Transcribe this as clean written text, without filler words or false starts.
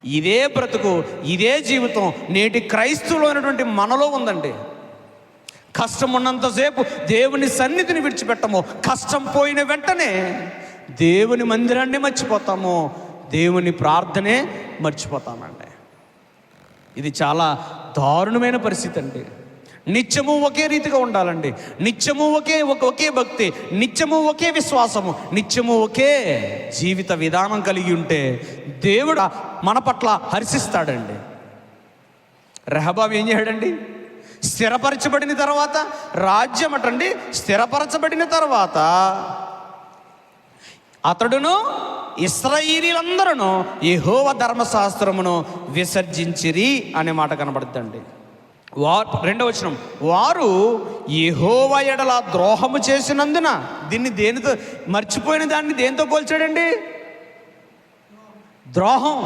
ఇదే బ్రతుకు, ఇదే జీవితం నేటి క్రైస్తవులు అయినటువంటి మనలో ఉందండి. కష్టం ఉన్నంతసేపు దేవుని సన్నిధిని విడిచిపెట్టము, కష్టం పోయిన వెంటనే దేవుని మందిరాన్ని మర్చిపోతాము, దేవుని ప్రార్థనే మర్చిపోతామండి. ఇది చాలా దారుణమైన పరిస్థితి అండి. నిత్యము ఒకే రీతిగా ఉండాలండి, నిత్యము ఒకే భక్తి, నిత్యము ఒకే విశ్వాసము, నిత్యము ఒకే జీవిత విధానం కలిగి ఉంటే దేవుడు మన పట్ల హర్షిస్తాడండి. రెహబాము ఏం చేయడండి? స్థిరపరచబడిన తర్వాత రాజ్యం అటండి, స్థిరపరచబడిన తర్వాత అతడును ఇశ్రాయేలీయులందరూ యెహోవా ధర్మశాస్త్రమును విసర్జించిరి అనే మాట కనబడుతుందండి. రెండవ వచనం, వారు యెహోవా ఎడల ద్రోహము చేసినందున, దీన్ని దేనితో మర్చిపోయిన దాన్ని దేనితో పోల్చాడండి? ద్రోహం.